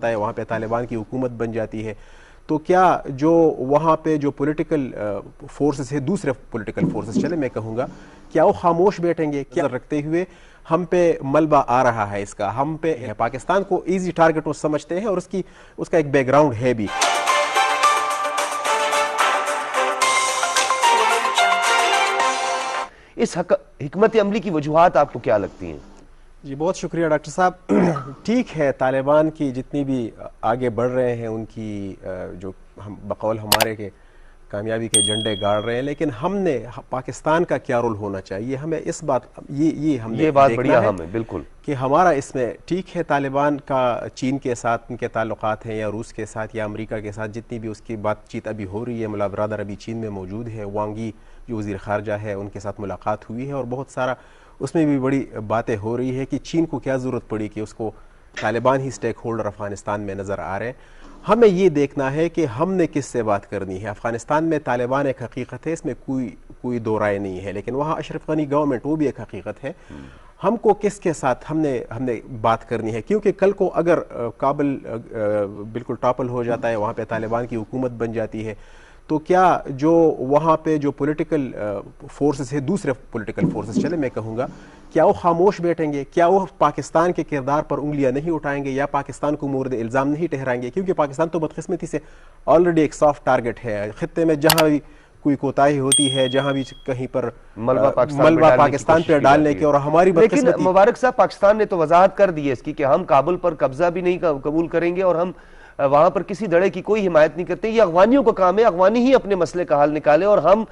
ہے، وہاں پہ طالبان کی حکومت بن جاتی ہے، تو کیا جو وہاں پہ جو پولیٹیکل فورسز ہے، دوسرے پولیٹیکل فورسز چلے میں کہوں گا، کیا وہ خاموش بیٹھیں گے؟ کیا رکھتے ہوئے ہم پہ ملبہ آ رہا ہے اس کا، ہم پہ پاکستان کو ایزی ٹارگٹ وہ سمجھتے ہیں اور اس کا ایک بیک گراؤنڈ ہے بھی۔ اس حکمت عملی کی وجوہات آپ کو کیا لگتی ہیں؟ جی بہت شکریہ ڈاکٹر صاحب۔ ٹھیک ہے، طالبان کی جتنی بھی آگے بڑھ رہے ہیں، ان کی جو ہم بقول ہمارے کے کامیابی کے جھنڈے گاڑ رہے ہیں، لیکن ہم نے پاکستان کا کیا رول ہونا چاہیے؟ ہمیں اس بات یہ بات بڑی اہم ہے، بالکل، کہ ہمارا اس میں ٹھیک ہے طالبان کا چین کے ساتھ ان کے تعلقات ہیں، یا روس کے ساتھ یا امریکہ کے ساتھ جتنی بھی اس کی بات چیت ابھی ہو رہی ہے، ملا برادر ابھی چین میں موجود ہے، وانگ یی جو وزیر خارجہ ہے ان کے ساتھ ملاقات ہوئی ہے، اور بہت سارا اس میں بھی بڑی باتیں ہو رہی ہے کہ چین کو کیا ضرورت پڑی کہ اس کو طالبان ہی سٹیک ہولڈر افغانستان میں نظر آ رہے ہیں۔ ہمیں یہ دیکھنا ہے کہ ہم نے کس سے بات کرنی ہے۔ افغانستان میں طالبان ایک حقیقت ہے، اس میں کوئی دو رائے نہیں ہے، لیکن وہاں اشرف غنی گورنمنٹ وہ بھی ایک حقیقت ہے۔ ہم کو کس کے ساتھ ہم نے بات کرنی ہے، کیونکہ کل کو اگر کابل بالکل ٹاپل ہو جاتا ہے، وہاں پہ طالبان کی حکومت بن جاتی ہے، تو کیا جو وہاں پہ جو پولیٹیکل فورسز ہے، دوسرے پولیٹیکل فورسز چلے میں کہوں گا، کیا وہ خاموش بیٹھیں گے؟ کیا وہ پاکستان کے کردار پر انگلیاں نہیں اٹھائیں گے یا پاکستان کو مورد الزام نہیں ٹھہرائیں گے؟ کیونکہ پاکستان تو بدقسمتی سے آلریڈی ایک سافٹ ٹارگٹ ہے خطے میں، جہاں بھی کوئی کوتاہی ہوتی ہے، جہاں بھی کہیں پر ملبہ پاکستان پہ ڈالنے کی، اور ہماری لیکن مبارک صاحب پاکستان نے تو وضاحت کر دی ہے اس کی کہ ہم کابل پر قبضہ بھی نہیں قبول کریں گے، اور ہم وہاں پر کسی دڑے کی کوئی حمایت نہیں کرتے۔ یہ افغانیوں کا کام ہے، افغانی ہی اپنے مسئلے کا حل نکالے، اور ہم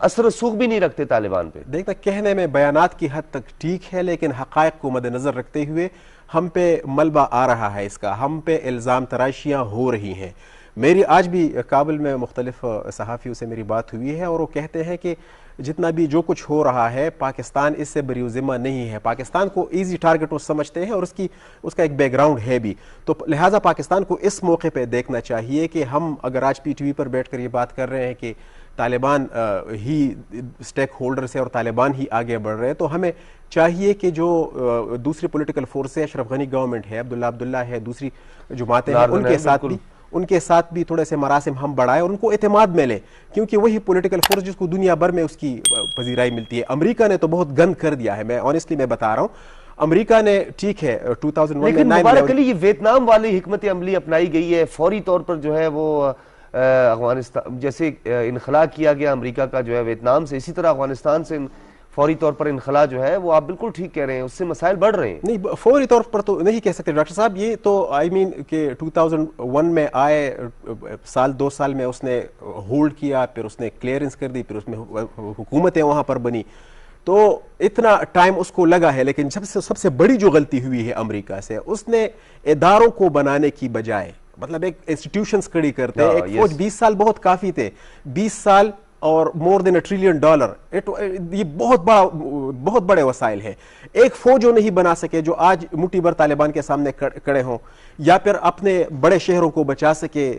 اثر و رسوخ بھی نہیں رکھتے طالبان پہ۔ دیکھتا کہنے میں بیانات کی حد تک ٹھیک ہے، لیکن حقائق کو مد نظر رکھتے ہوئے ہم پہ ملبہ آ رہا ہے اس کا، ہم پہ الزام تراشیاں ہو رہی ہیں۔ میری آج بھی کابل میں مختلف صحافیوں سے میری بات ہوئی ہے، اور وہ کہتے ہیں کہ جتنا بھی جو کچھ ہو رہا ہے پاکستان اس سے بری ذمہ نہیں ہے، پاکستان کو ایزی ٹارگٹ وہ سمجھتے ہیں اور اس کا ایک بیک گراؤنڈ ہے بھی، تو لہٰذا پاکستان کو اس موقع پہ دیکھنا چاہیے کہ ہم اگر آج پی ٹی وی پر بیٹھ کر یہ بات کر رہے ہیں کہ طالبان ہی سٹیک ہولڈر سے اور طالبان ہی آگے بڑھ رہے ہیں، تو ہمیں چاہیے کہ جو دوسری پولیٹیکل فورس ہے، اشرف غنی گورنمنٹ ہے، عبداللہ ہے، دوسری جماعتیں ہیں، ان کے ساتھ بھی تھوڑے سے مراسم ہم بڑھائیں اور ان کو اعتماد میں لیں، کیونکہ وہی پولیٹیکل فورس جس کو دنیا بھر میں اس کی پذیرائی ملتی ہے۔ امریکہ نے تو بہت گند کر دیا ہے، میں آنیسٹلی میں بتا رہا ہوں، امریکہ نے ٹھیک ہے 2001 میں، لیکن مبارک علی یہ ویتنام والی حکمت عملی اپنائی گئی ہے، فوری طور پر جو ہے وہ افغانستان جیسے انخلا کیا گیا امریکہ کا جو ہے ویتنام سے، اسی طرح افغانستان سے فوری طور پر انخلا جو ہے وہ آپ بالکل ٹھیک کہہ رہے ہیں، اس سے مسائل بڑھ رہے ہیں۔ نہیں فوری طور پر تو نہیں کہہ سکتے ڈاکٹر صاحب، یہ تو کہ 2001 میں آئے، سال 2 سال میں اس نے ہولڈ کیا، پھر اس نے کلیئرنس کر دی، پھر اس میں حکومتیں وہاں پر بنی، تو اتنا ٹائم اس کو لگا ہے۔ لیکن سب سے بڑی جو غلطی ہوئی ہے امریکہ سے، اس نے اداروں کو بنانے کی بجائے، مطلب ایک انسٹیٹیوشنز کھڑی کرتے، ایک فوج 20 سال بہت کافی تھے، 20 سال اور more than $1 ٹریلین، یہ بہت بڑے وسائل ہیں۔ ایک فوج جو نہیں بنا سکے جو آج مٹھی بھر طالبان کے سامنے کھڑے ہوں، یا پھر اپنے بڑے شہروں کو بچا سکے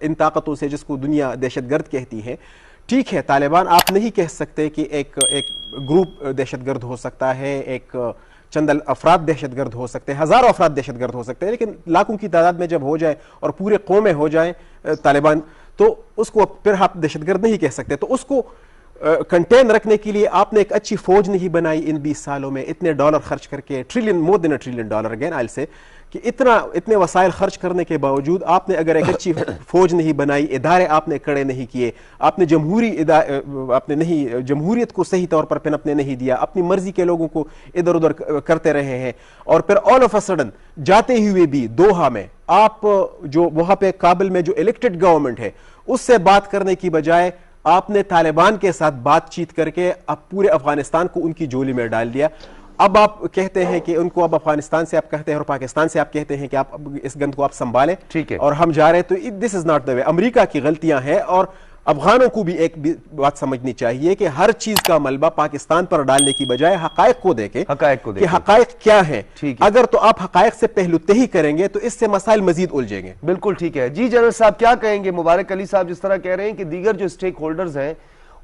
ان طاقتوں سے جس کو دنیا دہشت گرد کہتی ہے۔ ٹھیک ہے، طالبان آپ نہیں کہہ سکتے کہ ایک گروپ دہشت گرد ہو سکتا ہے، ایک چند افراد دہشت گرد ہو سکتے ہیں، ہزاروں افراد دہشت گرد ہو سکتے ہیں، لیکن لاکھوں کی تعداد میں جب ہو جائے اور پورے قومیں ہو جائیں طالبان، تو اس کو پھر آپ دہشت گرد نہیں کہہ سکتے۔ تو اس کو کنٹین رکھنے کے لیے آپ نے ایک اچھی فوج نہیں بنائی ان 20 سالوں میں، اتنے ڈالر خرچ کر کے، more than $1 trillion again oil سے، کہ اتنے وسائل خرچ کرنے کے باوجود آپ نے اگر ایک اچھی فوج نہیں بنائی، ادارے آپ نے کھڑے نہیں کیے، آپ نے جمہوریت کو صحیح طور پر پنپنے نہیں دیا، اپنی مرضی کے لوگوں کو ادھر ادھر کرتے رہے ہیں، اور پھر آل آف اے سڈن جاتے ہوئے بھی دوحہ میں آپ جو وہاں پہ کابل میں جو الیکٹڈ گورنمنٹ ہے اس سے بات کرنے کی بجائے آپ نے طالبان کے ساتھ بات چیت کر کے اب پورے افغانستان کو ان کی جولی میں ڈال دیا۔ اب آپ کہتے ہیں کہ ان کو اب افغانستان سے آپ کہتے ہیں اور پاکستان سے آپ کہتے ہیں کہ آپ اس گند کو آپ سنبھالیں، ٹھیک ہے، اور ہم جا رہے ہیں، تو دس از ناٹ دا وے۔ امریکہ کی غلطیاں ہیں، اور افغانوں کو بھی ایک بات سمجھنی چاہیے کہ ہر چیز کا ملبہ پاکستان پر ڈالنے کی بجائے حقائق کو دیکھیں کہ حقائق کیا ہیں۔ اگر تو آپ حقائق سے پہلو تہی کریں گے تو اس سے مسائل مزید الجھیں گے۔ بالکل ٹھیک ہے۔ جی جنرل صاحب کیا کہیں گے؟ مبارک علی صاحب جس طرح کہہ رہے ہیں کہ دیگر جو سٹیک ہولڈرز ہیں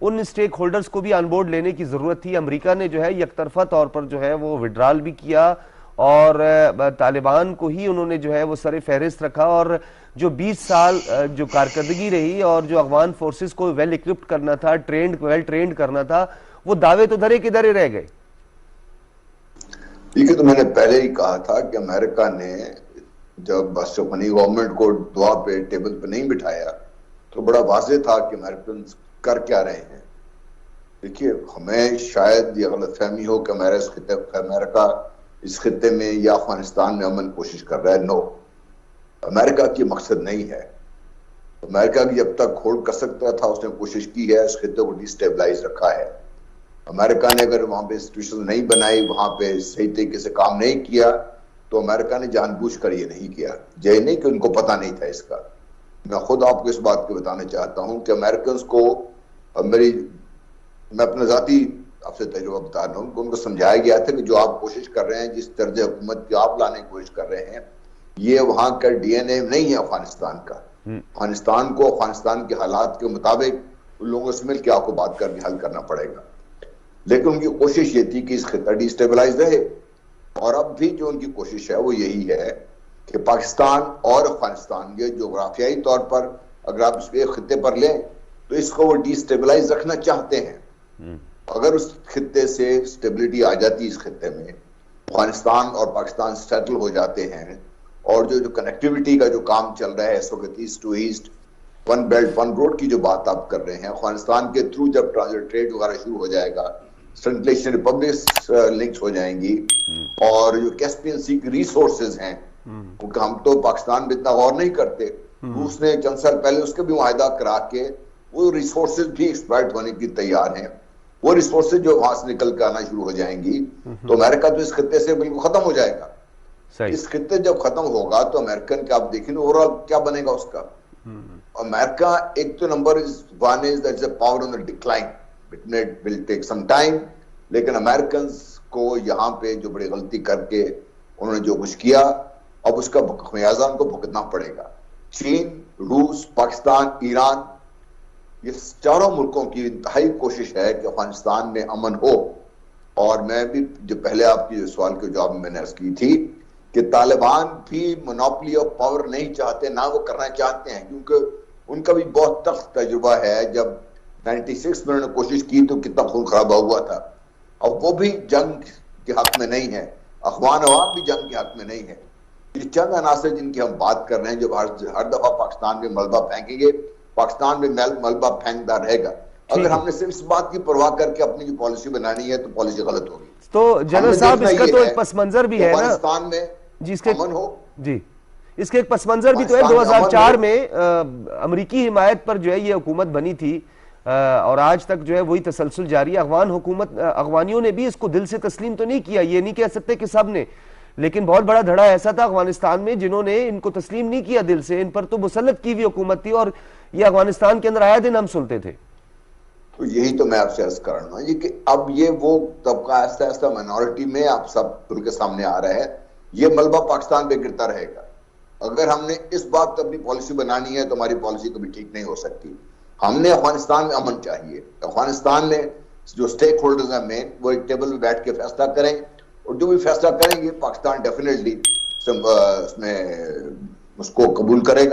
ان سٹیک ہولڈرز کو بھی آن بورڈ لینے کی ضرورت تھی، امریکہ نے جو ہے یک طرفہ طور پر جو ہے وہ وڈرال بھی کیا، اور طالبان کو ہی انہوں نے جو ہے وہ سر فہرست رکھا، اور جو 20 سال جو کارکردگی رہی اور جو افغان فورسز کو ویل اکوپڈ کرنا تھا، ویل ٹرینڈ کرنا تھا، وہ دعوے تو دھرے کے دھرے رہ گئے. ٹھیک ہے، تو میں نے پہلے ہی کہا تھا کہ امریکہ نے جب اشرف غنی گورنمنٹ کو دعا پہ ٹیبل پہ نہیں بٹھایا تو بڑا واضح تھا کہ امریکن کر کیا رہے ہیں. دیکھیے، ہمیں شاید یہ غلط فہمی ہو کہ امریکہ اس خطے میں یا افغانستان میں امن کوشش کر رہا ہے. نو، امریکہ کی مقصد نہیں ہے. امریکہ کی جب تک کھوڑ کر سکتا تھا اس نے کوشش کی ہے، اس خطے کو ڈی اسٹیبلائز رکھا ہے. امریکہ نے اگر وہاں پہ انسٹیٹیوشن نہیں بنائی، وہاں پہ صحیح طریقے سے کام نہیں کیا، تو امریکہ نے جان بوجھ کر یہ نہیں کیا. یہ نہیں کہ ان کو پتہ نہیں تھا اس کا. میں خود آپ کو اس بات کو بتانا چاہتا ہوں کہ امریکنز کو میں اپنا ذاتی آپ سے تجربہ بتا رہا ہوں کہ ان کو سمجھایا گیا تھا کہ جو آپ کوشش کر رہے ہیں، جس طرز حکومت کی آپ لانے کی کوشش کر رہے ہیں، یہ وہاں کا ڈی این اے نہیں ہے افغانستان کا. افغانستان کو افغانستان کے حالات کے مطابق ان لوگوں سے مل کے آپ کو بات کر کے حل کرنا پڑے گا. لیکن ان کی کوشش یہ تھی کہ اس خطہ ڈی اسٹیبلائز رہے، اور اب بھی جو ان کی کوشش ہے وہ یہی ہے کہ پاکستان اور افغانستان یہ جغرافیائی طور پر اگر آپ اس ایک خطے پر لیں تو اس کو وہ ڈی اسٹیبلائز رکھنا چاہتے ہیں. اگر اس خطے سے اسٹیبلٹی آ جاتی اس خطے میں، افغانستان اور پاکستان سیٹل ہو جاتے ہیں، اور جو کنیکٹیوٹی کا جو کام چل رہا ہے اس وقت east to east, one belt one road کی جو بات آپ کر رہے ہیں، افغانستان کے تھرو جب ٹرانزٹ ٹریڈ وغیرہ شروع ہو جائے گا، سنٹرل ایشین ریپبلکس لنکس ہو جائیں گی، اور جو کیسپین سی کی ریسورسز ہیں، کیونکہ ہم تو پاکستان میں اتنا غور نہیں کرتے، روس نے چند سال پہلے اس کے بھی معاہدہ کرا کے وہ ریسورسز بھی ایکسپلائٹ ہونے کی تیار ہیں. وہ ریسورسز جو وہاں سے نکل کے آنا شروع ہو جائیں گی تو امریکہ تو اس خطے سے بالکل ختم ہو جائے گا. اس خطے جب ختم ہوگا تو امریکن کا آپ دیکھیں اوور آل کیا بنے گا اس کا. امریکہ ایک تو number one is that is a power on the decline, it will take some time, لیکن امریکنز کو یہاں پہ جو بڑی غلطی کر کے انہوں نے جو کچھ کیا، اب اس کا خمیازہ ان کو بھگتنا پڑے گا. چین، روس، پاکستان، ایران، یہ چاروں ملکوں کی انتہائی کوشش ہے کہ افغانستان میں امن ہو. اور میں بھی جو پہلے آپ کی سوال کے جواب میں نے عرض کی تھی کہ طالبان بھی مونوپلی آف پاور نہیں چاہتے، نہ وہ کرنا چاہتے ہیں، کیونکہ ان کا بھی بہت تخت تجربہ ہے. جب 96 میں انہوں نے کوشش کی تو کتنا خون خرابہ ہوا تھا. اب وہ بھی جنگ کے حق میں نہیں ہے، افغان عوام بھی جنگ کے حق میں نہیں ہے. یہ چند عناصر جن کی ہم بات کر رہے ہیں جو ہر دفعہ پاکستان میں ملبہ پھینکیں گے، پاکستان میں ملبہ پھینکتا رہے گا. اگر ہم نے صرف اس بات کی پرواہ کر کے اپنی جو پالیسی بنانی ہے تو پالیسی غلط ہوگی. تو جنرل صاحب اس کا تو ایک پس منظر بھی ہے نا افغانستان میں امن ہو. جی، اس کے ایک پس منظر بھی تو ہے. 2004 میں امریکی حمایت پر جو ہے یہ حکومت بنی تھی، اور آج تک جو ہے وہی تسلسل جاری ہے. افغانیوں نے بھی اس کو دل سے تسلیم تو نہیں کیا، یہ نہیں کہہ سکتے کہ سب نے، لیکن بہت بڑا دھڑا ایسا تھا افغانستان میں جنہوں نے ان کو تسلیم نہیں کیا دل سے. ان پر تو مسلط کی ہوئی حکومت تھی، اور یہ افغانستان کے اندر آیا دن ہم سنتے تھے. تو یہی تو میں آپ سے عرض کر رہا ہوں، یہ کہ اب یہ وہ طبقہ آہستہ آہستہ مائنورٹی میں آپ سب کھل کے سامنے آ رہا ہے. یہ ملبہ پاکستان پہ گرتا رہے گا. اگر ہم نے اس بات پر اپنی پالیسی بنانی ہے تو ہماری پالیسی کبھی ٹھیک نہیں ہو سکتی. ہم نے افغانستان میں امن چاہیے. افغانستان میں جو سٹیک ہولڈرز ہیں مین، وہ ایک ٹیبل پہ بیٹھ کے فیصلہ کریں، اور جو بھی فیصلہ کریں گے پاکستان ڈیفینیٹلی اس میں اس کو قبول کرے گا.